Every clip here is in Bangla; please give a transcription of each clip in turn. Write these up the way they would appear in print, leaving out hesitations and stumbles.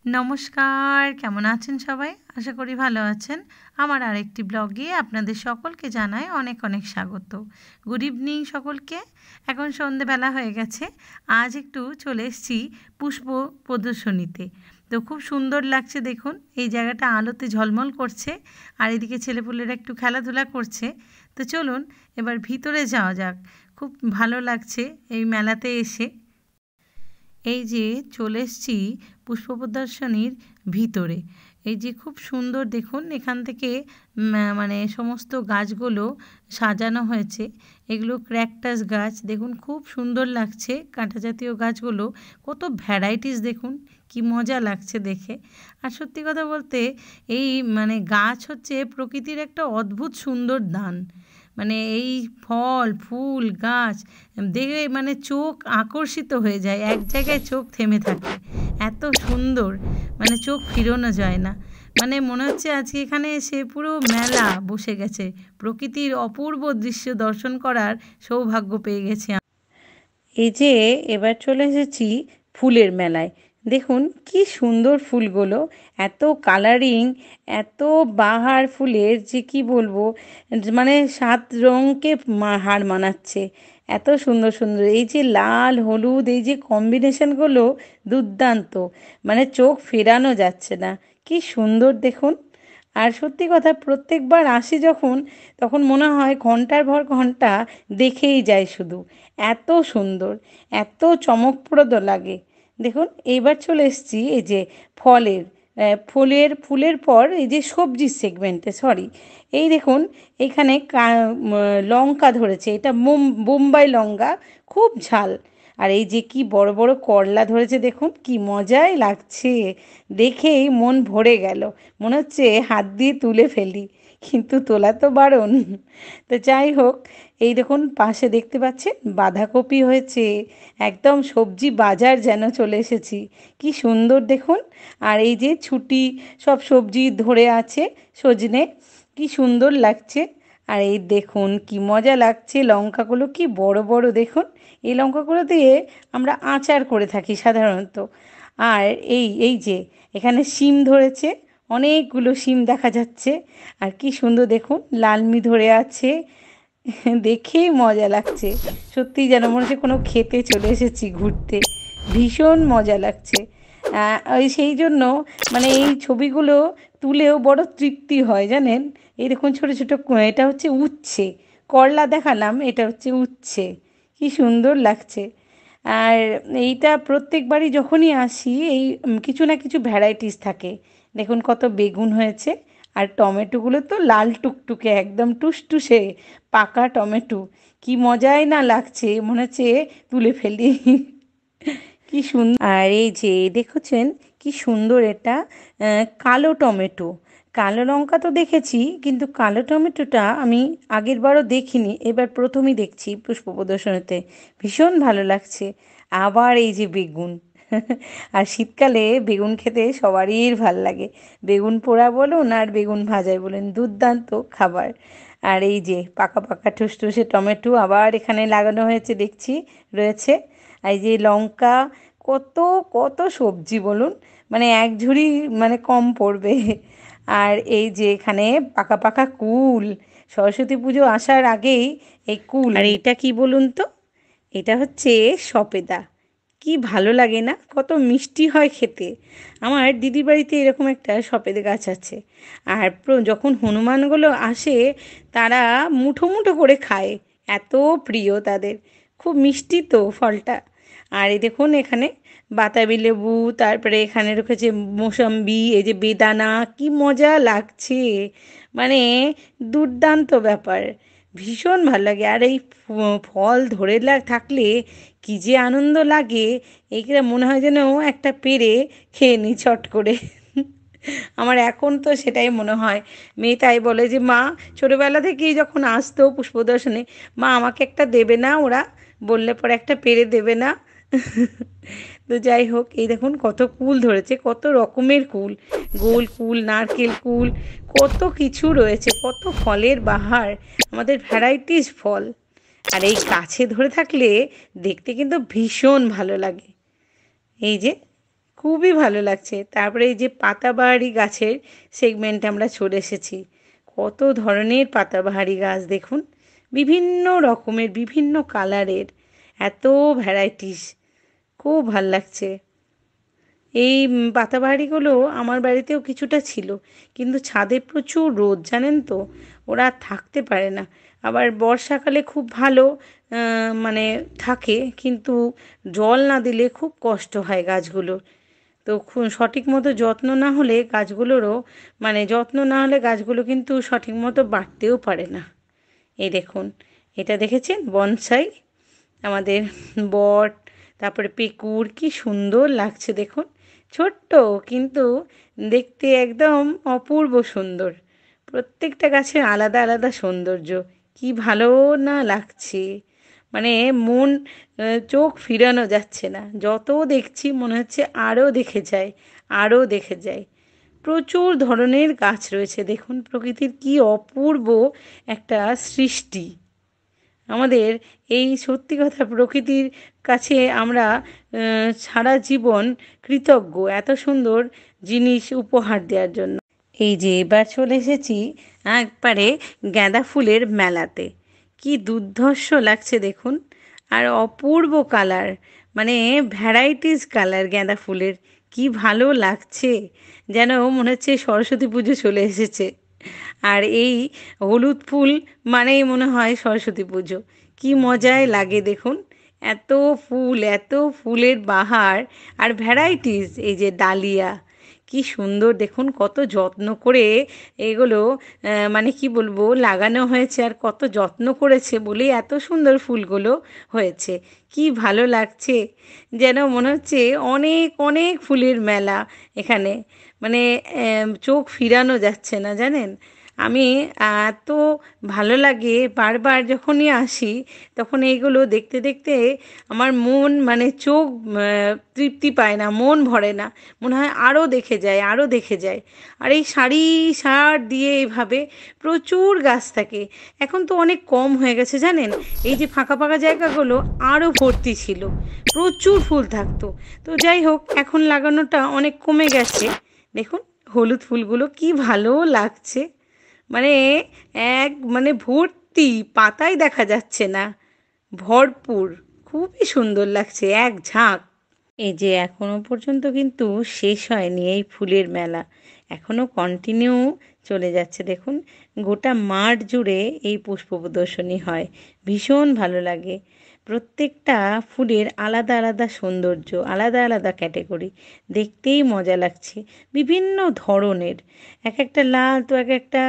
নমস্কার, কেমন আছেন সবাই? আশা করি ভালো আছেন। আমার আরেকটি ব্লগে আপনাদের সকলকে জানাই অনেক অনেক স্বাগত। গুড ইভিনিং সকলকে। এখন সন্ধেবেলা হয়ে গেছে। আজ একটু চলে এসেছি পুষ্প প্রদর্শনীতে। তো খুব সুন্দর লাগছে দেখুন, এই জায়গাটা আলোতে ঝলমল করছে আর এদিকে ছেলেপুলেরা একটু খেলাধুলা করছে। তো চলুন এবার ভিতরে যাওয়া যাক। খুব ভালো লাগছে এই মেলাতে এসে। এই যে চলে এসেছি পুষ্প প্রদর্শনীর ভিতরে। এই যে খুব সুন্দর দেখুন, এখান থেকে মানে সমস্ত গাছগুলো সাজানো হয়েছে। এগুলো ক্র্যাকটাস গাছ, দেখুন খুব সুন্দর লাগছে। কাঁটা জাতীয় গাছগুলো কত ভ্যারাইটিস, দেখুন কি মজা লাগছে দেখে। আর সত্যি কথা বলতে এই মানে গাছ হচ্ছে প্রকৃতির একটা অদ্ভুত সুন্দর দান। মানে এই ফল ফুল গাছ দেখে মানে চোখ আকর্ষিত হয়ে যায়, এক জায়গায় চোখ থেমে থাকে, এত সুন্দর, মানে চোখ ফিরানো যায় না। মানে মনে হচ্ছে আজকে এখানে এসে পুরো মেলা বসে গেছে। প্রকৃতির অপূর্ব দৃশ্য দর্শন করার সৌভাগ্য পেয়ে গেছি। এই যে এবার চলে এসেছি ফুলের মেলায়। দেখুন কি সুন্দর ফুলগুলো, এত কালারিং, এত বাহার ফুলের যে কি বলবো, মানে 7 রঙকে হার মানাচ্ছে। এত সুন্দর সুন্দর এই যে লাল হলুদ, এই যে কম্বিনেশনগুলো দুর্দান্ত, মানে চোখ ফেরানো যাচ্ছে না। কি সুন্দর দেখুন। আর সত্যি কথা, প্রত্যেকবার আসি যখন, তখন মনে হয় ঘন্টার পর ঘন্টা দেখেই যায় শুধু। এত সুন্দর, এত চমকপ্রদ লাগে। দেখুন এইবার চলে এসেছি এই যে ফলের, ফুলের পর এই যে সবজির সেগমেন্টে, সরি, এই দেখুন এখানে লঙ্কা ধরেছে, এটা বোম্বাই লঙ্কা, খুব ঝাল। আর এই যে কি বড় বড় করলা ধরেছে, দেখুন কি মজাই লাগছে, দেখেই মন ভরে গেল। মনে হচ্ছে হাত দিয়ে তুলে ফেলি, কিন্তু তোলা তো বারণ। তো যাই হোক, এই দেখুন পাশে দেখতে পাচ্ছেন বাঁধাকপি হয়েছে, একদম সবজি বাজার যেন চলে এসেছি। কি সুন্দর দেখুন। আর এই যে ছুটি সব সবজি ধরে আছে, সজনে, কি সুন্দর লাগছে। আর এই দেখুন কি মজা লাগছে, লঙ্কাগুলো কি বড় বড় দেখুন। এই লঙ্কাগুলো দিয়ে আমরা আচার করে থাকি সাধারণত। আর এই যে এখানে শিম ধরেছে, অনেকগুলো শিম দেখা যাচ্ছে। আর কি সুন্দর দেখুন, লালমি ধরে আছে, দেখেই মজা লাগছে। সত্যি যেন মনে হচ্ছে কোনো খেতে চলে এসেছি ঘুরতে, ভীষণ মজা লাগছে। ওই সেই জন্য মানে এই ছবিগুলো তুলেও বড় তৃপ্তি হয় জানেন। এই দেখুন ছোটো ছোটো, এটা হচ্ছে উচ্ছে, করলা দেখালাম, এটা হচ্ছে উচ্ছে, কি সুন্দর লাগছে। আর এইটা প্রত্যেকবারই যখনই আসি এই কিছু না কিছু ভ্যারাইটিস থাকে। দেখুন কত বেগুন হয়েছে, আর টমেটোগুলো তো লাল টুকটুকে একদম টুসটুসে পাকা টমেটো, কি মজাই না লাগছে, মনে হচ্ছে তুলে ফেলি। কি সুন্দর। আর এই যে দেখেছেন কি সুন্দর, এটা কালো টমেটো। কালো লঙ্কা তো দেখেছি, কিন্তু কালো টমেটোটা আমি আগের বারও দেখিনি, এবার প্রথমই দেখছি পুষ্প প্রদর্শনীতে, ভীষণ ভালো লাগছে। আবার এই যে বেগুন, আর শীতকালে বেগুন খেতে সবারই ভাল লাগে। বেগুন পোড়া বলুন আর বেগুন ভাজাই বলুন, দুর্দান্ত খাবার। আর এই যে পাকা পাকা ঠুসঠুসে টমেটো আবার এখানে লাগানো হয়েছে দেখছি, রয়েছে। এই যে লঙ্কা, কত কত সবজি বলুন, মানে এক ঝুড়ি মানে কম পড়বে। আর এই যে এখানে পাকা পাকা কুল, সরস্বতী পুজো আসার আগেই এই কুল। আর এটা কি বলুন তো, এটা হচ্ছে সবেদা। কি ভালো লাগে না, কত মিষ্টি হয় খেতে। আমার দিদির বাড়িতে এরকম একটা সবেদা গাছ আছে। আর যখন হনুমানগুলো আসে, তারা মুঠো মুঠো করে খায়, এত প্রিয় তাদের, খুব মিষ্টি তো ফলটা। আর এই দেখুন এখানে বাতাবি লেবু, তারপরে এখানে রেখেছে মোসাম্বি, এই যে বেদানা, কি মজা লাগছে, মানে দুর্দান্ত ব্যাপার, ভীষণ ভালো লাগে। আর এই ফল ধরে থাকলে কি যে আনন্দ লাগে, এইটা মনে হয় যেন একটা পেড়ে খেয়ে নিই চট করে। আমার এখন তো সেটাই মনে হয়। মেয়ে তাই বলে যে মা, ছোটোবেলা থেকেই যখন আসতো পুষ্প প্রদর্শনে, মা আমাকে একটা দেবে না, ওরা বললে পরে একটা পেড়ে দেবে না। তো যাই হোক, এই দেখুন কত কুল ধরেছে, কত রকমের কুল, গোল কুল, নারকেল কুল, কত কিছু রয়েছে, কত ফলের বাহার, আমাদের ভ্যারাইটিস ফল। আর এই গাছে ধরে থাকলে দেখতে কিন্তু ভীষণ ভালো লাগে। এই যে খুবই ভালো লাগছে। তারপরে এই যে পাতাবাহারি গাছের সেগমেন্টে আমরা চলে এসেছি। কত ধরনের পাতাবাহারি গাছ দেখুন, বিভিন্ন রকমের, বিভিন্ন কালারের, এত ভ্যারাইটিস, খুব ভাল লাগছে। এই পাতাবাহারিগুলো আমার বাড়িতেও কিছুটা ছিল, কিন্তু ছাদে প্রচুর রোদ জানেন তো, ওরা আর থাকতে পারে না। আবার বর্ষাকালে খুব ভালো মানে থাকে, কিন্তু জল না দিলে খুব কষ্ট হয় গাছগুলোর। তো সঠিক মতো যত্ন না হলে গাছগুলোরও মানে যত্ন না হলে গাছগুলো কিন্তু সঠিক মতো বাড়তেও পারে না। এই দেখুন, এটা দেখেছেন বনসাই, আমাদের বট, তারপরে পেকুর, কি সুন্দর লাগছে দেখুন। ছোট্ট কিন্তু দেখতে একদম অপূর্ব সুন্দর। প্রত্যেকটা গাছের আলাদা আলাদা সৌন্দর্য, কি ভালো না লাগছে। মানে মন চোখ ফিরানো যাচ্ছে না, যত দেখছি মনে হচ্ছে আরও দেখে যাই, আরও দেখে যাই। প্রচুর ধরনের গাছ রয়েছে দেখুন, প্রকৃতির কি অপূর্ব একটা সৃষ্টি। আমাদের এই সত্যি কথা, প্রকৃতির কাছে আমরা সারা জীবন কৃতজ্ঞ এত সুন্দর জিনিস উপহার দেওয়ার জন্য। এই যে এবার চলে এসেছি একবারে গাঁদা ফুলের মেলাতে। কি দুর্ধর্ষ লাগছে দেখুন, আর অপূর্ব কালার, মানে ভ্যারাইটিস কালার গাঁদা ফুলের, কি ভালো লাগছে, যেন মনে হচ্ছে সরস্বতী পুজো চলে এসেছে। আর এই হলুদ ফুল মানেই মনে হয় সরস্বতী পুজো, কি মজায় লাগে দেখুন। এত ফুল, এত ফুলের বাহার, আর ভ্যারাইটিস। এই যে ডালিয়া, কি সুন্দর দেখুন, কত যত্ন করে এগুলো মানে কি বলবো লাগানো হয়েছে, আর কত যত্ন করেছে বলেই এত সুন্দর ফুলগুলো হয়েছে। কি ভালো লাগছে, যেন মনে হচ্ছে অনেক অনেক ফুলের মেলা এখানে, মানে চোখ ফিরানো যাচ্ছে না জানেন। আমি এত ভালো লাগে, বারবার যখনই আসি তখন এইগুলো দেখতে দেখতে আমার মন মানে চোখ তৃপ্তি পায় না, মন ভরে না, মনে হয় আরও দেখে যায়, আরও দেখে যায়। আর এই সারি সার দিয়ে এইভাবে প্রচুর গাছ থাকে। এখন তো অনেক কম হয়ে গেছে জানেন, এই যে ফাঁকা ফাঁকা জায়গাগুলো আরও ভর্তি ছিল, প্রচুর ফুল থাকতো। তো যাই হোক, এখন লাগানোটা অনেক কমে গেছে। দেখুন হলুদ ফুলগুলো কি ভালো লাগছে, মানে মানে ভর্তি, পাতাই দেখা যাচ্ছে না, ভরপুর, খুবই সুন্দর লাগছে এক ঝাঁক। এই যে এখনো পর্যন্ত কিন্তু শেষ হয়নি এই ফুলের মেলা, এখনো কন্টিনিউ চলে যাচ্ছে। দেখুন গোটা মাঠ জুড়ে এই পুষ্প প্রদর্শনী হয়, ভীষণ ভালো লাগে। প্রত্যেকটা ফুলের আলাদা আলাদা সৌন্দর্য, আলাদা আলাদা ক্যাটেগরি, দেখতেই মজা লাগছে। বিভিন্ন ধরনের, এক একটা লাল তো এক একটা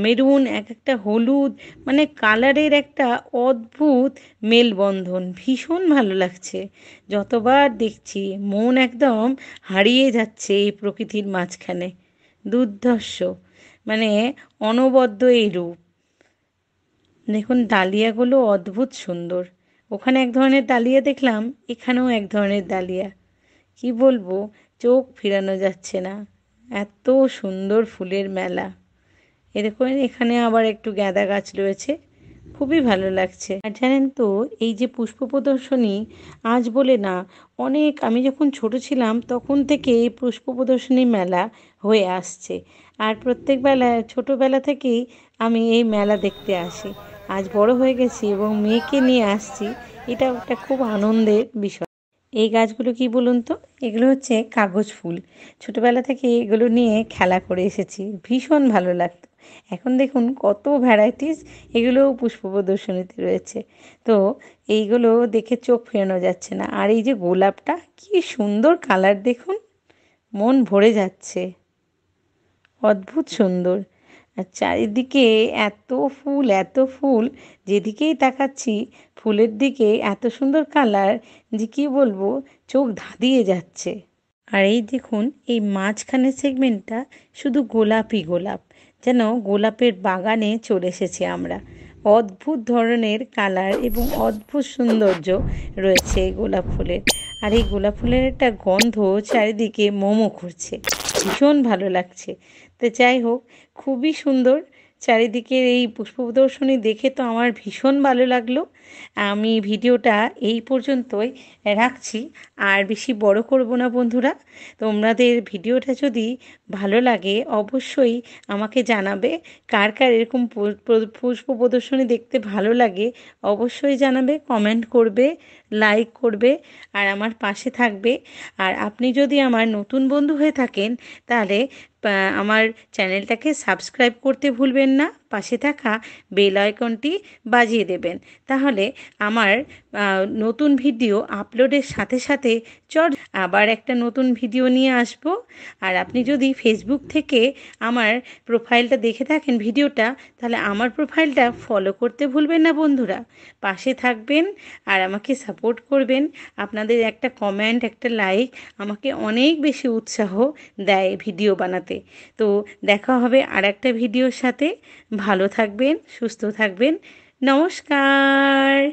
মেরুন, এক একটা হলুদ, মানে কালারের একটা অদ্ভুত মেলবন্ধন, ভীষণ ভালো লাগছে। যতবার দেখছি মন একদম হারিয়ে যাচ্ছে এই প্রকৃতির মাঝখানে। দুর্ধর্ষ, মানে অনবদ্য এই রূপ। দেখুন ডালিয়াগুলো অদ্ভুত সুন্দর, ওখানে এক ধরনের ডালিয়া দেখলাম, এখানেও এক ধরনের ডালিয়া, কি বলবো, চোখ ফিরানো যাচ্ছে না, এত সুন্দর ফুলের মেলা। এরকম এখানে আবার একটু গাঁদা গাছ রয়েছে, খুবই ভালো লাগছে। আর জানেন তো, এই যে পুষ্প প্রদর্শনী আজ বলে না, অনেক আমি যখন ছোট ছিলাম তখন থেকে এই পুষ্প প্রদর্শনী মেলা হয়ে আসছে। আর প্রত্যেক বেলা, ছোটোবেলা থেকেই আমি এই মেলা দেখতে আসি। আজ বড় হয়ে গেছি এবং মেয়েকে নিয়ে আসছি, এটা একটা খুব আনন্দের বিষয়। এই গাছগুলো কি বলুন তো, এগুলো হচ্ছে কাগজ ফুল। ছোটোবেলা থেকে এগুলো নিয়ে খেলা করে এসেছি, ভীষণ ভালো লাগতো। এখন দেখুন কত ভ্যারাইটিস, এগুলোও পুষ্প প্রদর্শনীতে রয়েছে। তো এইগুলো দেখে চোখ ফেরানো যাচ্ছে না। আর এই যে গোলাপটা, কি সুন্দর কালার দেখুন, মন ভরে যাচ্ছে, অদ্ভুত সুন্দর। আর চারিদিকে এত ফুল, এত ফুল, যেদিকেই তাকাচ্ছি ফুলের দিকে এত সুন্দর কালার যে কী বলবো, চোখ ধাঁধিয়ে যাচ্ছে। আর এই দেখুন এই মাঝখানের সেগমেন্টটা শুধু গোলাপই গোলাপ, যেন গোলাপের বাগানে চলে এসেছি আমরা। অদ্ভুত ধরনের কালার এবং অদ্ভুত সৌন্দর্য রয়েছে এই গোলাপ ফুলের। আর এই গোলাপ ফুলের একটা গন্ধ চারিদিকে মোমো করছে, ভীষণ ভালো লাগছে। তো যাই হোক, খুবই সুন্দর চারিদিকের এই পুষ্প প্রদর্শনী দেখে তো আমার ভীষণ ভালো লাগলো। আমি ভিডিওটা এই পর্যন্তই রাখছি, আর বেশি বড় করব না বন্ধুরা। তোমাদের ভিডিওটা যদি ভালো লাগে অবশ্যই আমাকে জানাবে। কার কার এরকম পুষ্প প্রদর্শনী দেখতে ভালো লাগে অবশ্যই জানাবে, কমেন্ট করবে, লাইক করবে, আর আমার পাশে থাকবে। আর আপনি যদি আমার নতুন বন্ধু হয়ে থাকেন তাহলে আমার চ্যানেলটাকে সাবস্ক্রাইব করতে ভুলবেন না, পাশে থাকা বেল আইকনটি বাজিয়ে দেবেন। তাহলে আমার নতুন ভিডিও আপলোডের সাথে সাথে আবার একটা নতুন ভিডিও নিয়ে আসব। আর আপনি যদি ফেসবুক থেকে আমার প্রোফাইলটা দেখে থাকেন ভিডিওটা, তাহলে আমার প্রোফাইলটা ফলো করতে ভুলবেন না বন্ধুরা। পাশে থাকবেন আর আমাকে সাপোর্ট করবেন। আপনাদের একটা কমেন্ট, একটা লাইক আমাকে অনেক বেশি উৎসাহ দেয় ভিডিও বানাতে। তো দেখা হবে আর একটা ভিডিওর সাথে। ভালো থাকবেন, সুস্থ থাকবেন। নমস্কার।